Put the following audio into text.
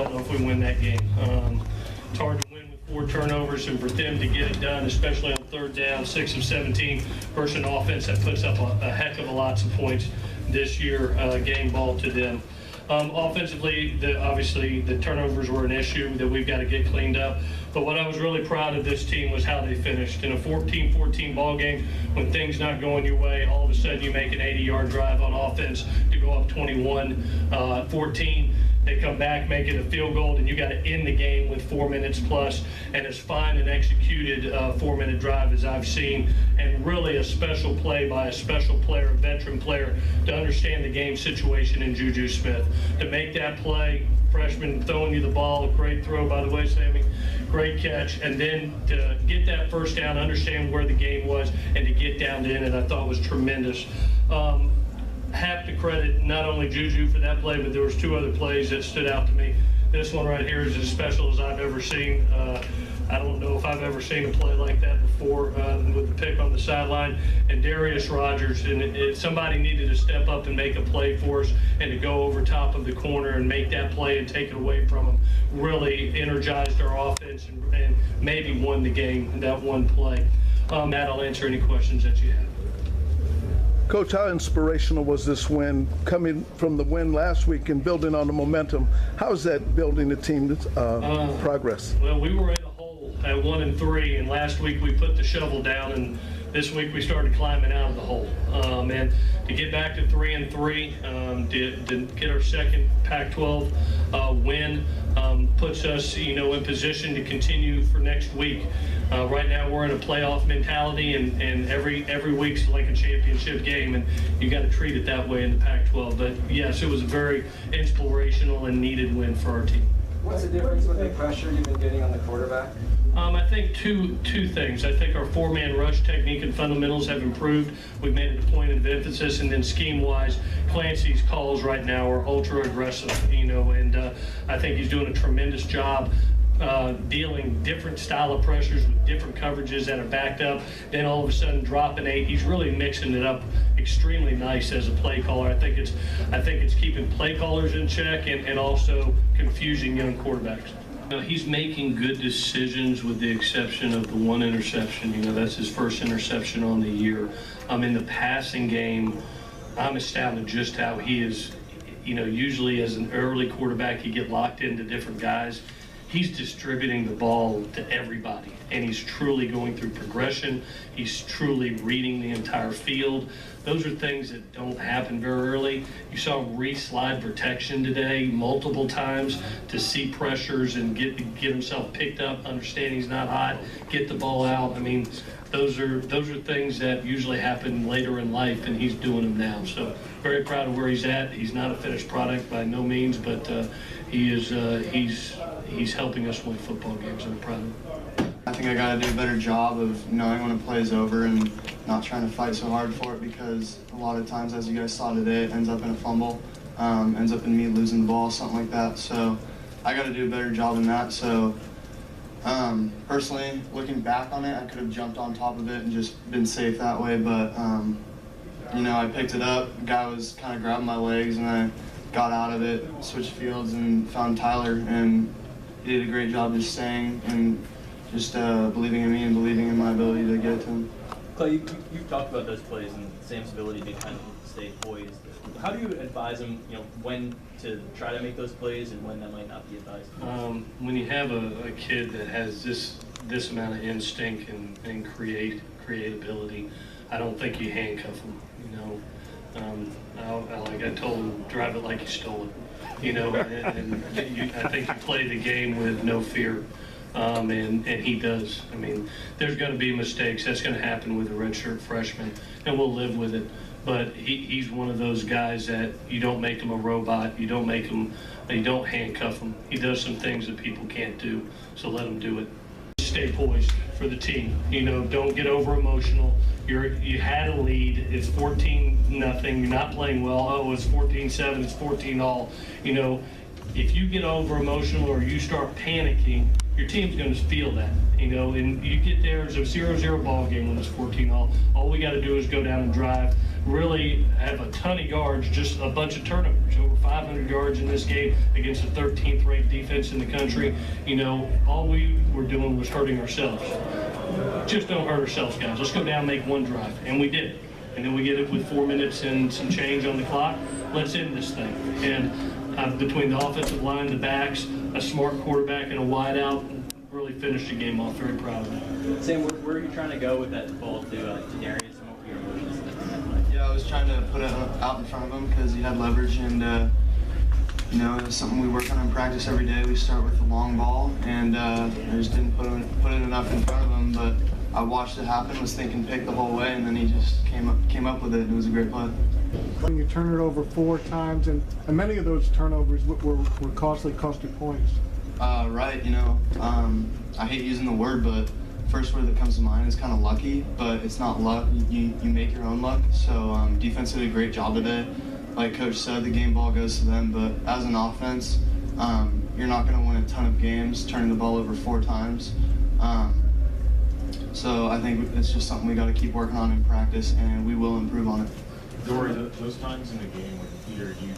I don't know if we win that game. It's hard to win with 4 turnovers, and for them to get it done, especially on 3rd down, 6 of 17, versus an offense that puts up a heck of a lots of points this year, game ball to them. Offensively, obviously the turnovers were an issue that we've got to get cleaned up. But what I was really proud of this team was how they finished. In a 14-14 ball game, when things not going your way, all of a sudden you make an 80-yard drive on offense to go up 21-14. They come back, make it a field goal, and you got to end the game with 4 minutes plus, and as fine and executed 4-minute drive as I've seen, and really a special play by a special player, a veteran player, to understand the game situation in Juju Smith. To make that play, freshman throwing you the ball, a great throw, by the way, Sammy, great catch, and then to get that first down, understand where the game was, and to get down to end it, I thought was tremendous. Have to credit not only Juju for that play, but there was 2 other plays that stood out to me. This one right here is as special as I've ever seen. I don't know if I've ever seen a play like that before with the pick on the sideline. And Darius Rogers, and somebody needed to step up and make a play for us and to go over top of the corner and make that play and take it away from them. Really energized our offense and maybe won the game in that one play. Matt, I'll answer any questions that you have. Coach, how inspirational was this win, coming from the win last week and building on the momentum? How is that building the team's progress? Well, we were in a hole at 1-3, and last week we put the shovel down, and this week we started climbing out of the hole. And to get back to 3-3, to get our second Pac-12 win, puts us, in position to continue for next week. Right now we're in a playoff mentality, and every week's like a championship game, and you got to treat it that way in the Pac-12. But yes, it was a very inspirational and needed win for our team. What's the difference with the pressure you've been getting on the quarterback? I think two things. I think our 4-man rush technique and fundamentals have improved. We've made it a point of emphasis, and then scheme-wise, Clancy's calls right now are ultra aggressive, and I think he's doing a tremendous job dealing different style of pressures with different coverages that are backed up, then all of a sudden dropping 8. He's really mixing it up extremely nice as a play caller. I think it's keeping play callers in check and also confusing young quarterbacks. He's making good decisions with the exception of the 1 interception. That's his first interception on the year. In the passing game, I'm astounded just how he is, usually as an early quarterback, you get locked into different guys. He's distributing the ball to everybody, and he's truly going through progression. He's truly reading the entire field. Those are things that don't happen very early. You saw him re-slide protection today multiple times to see pressures and get himself picked up, understand he's not hot, get the ball out. I mean, those are things that usually happen later in life, and he's doing them now. So very proud of where he's at. He's not a finished product by no means, but he's helping us win football games. I'm proud of him. I think I got to do a better job of knowing when a play is over and not trying to fight so hard for it, because a lot of times, as you guys saw today, it ends up in a fumble, ends up in me losing the ball, something like that. So I got to do a better job in that. So personally, looking back on it, I could have jumped on top of it and just been safe that way. But, I picked it up. The guy was kind of grabbing my legs, and I got out of it, switched fields, and found Tyler. And he did a great job just staying and just believing in me and believing in my ability to get it to him. Clay, you've talked about those plays and Sam's ability to kind of stay poised. How do you advise him, when to try to make those plays and when that might not be advised? When you have a kid that has this amount of instinct and creativity, I don't think you handcuff him. Like I told him, drive it like you stole it. I think you play the game with no fear. And he does. I mean, there's going to be mistakes. That's going to happen with a redshirt freshman, and we'll live with it. But he's one of those guys that you don't make him a robot. You don't handcuff him. He does some things that people can't do, so let him do it. Stay poised for the team. Don't get over emotional. You had a lead. It's 14-0. You're not playing well. Oh, it's 14-7. It's 14-all. If you get over emotional or you start panicking, your team's going to feel that, and you get there as a 0-0 ball game when it's 14-all. All we got to do is go down and drive, really have a ton of yards, just a bunch of turnovers, over 500 yards in this game against the 13th ranked defense in the country. You know, all we were doing was hurting ourselves. Just don't hurt ourselves, guys. Let's go down and make one drive. And we did. And then we get it with 4 minutes and some change on the clock. Let's end this thing. And between the offensive line, the backs, a smart quarterback, and a wideout, really finished the game off. Very proud of that. Sam, where are you trying to go with that ball to Darius, and what were your emotions in that play? Yeah, I was trying to put it out in front of him because he had leverage, and you know, it's something we work on in practice every day. We start with the long ball, and I just didn't put it enough in front of him. But I watched it happen, was thinking pick the whole way, and then he just came up with it. And it was a great play. When you turn it over 4 times, and many of those turnovers were costly, cost you points. Right, you know, I hate using the word, but first word that comes to mind is kind of lucky, but it's not luck. You make your own luck. So defense did a great job today. Like Coach said, the game ball goes to them, but as an offense, you're not going to win a ton of games turning the ball over 4 times. So I think it's just something we got to keep working on in practice, and we will improve on it. Dory, those times in the game when either you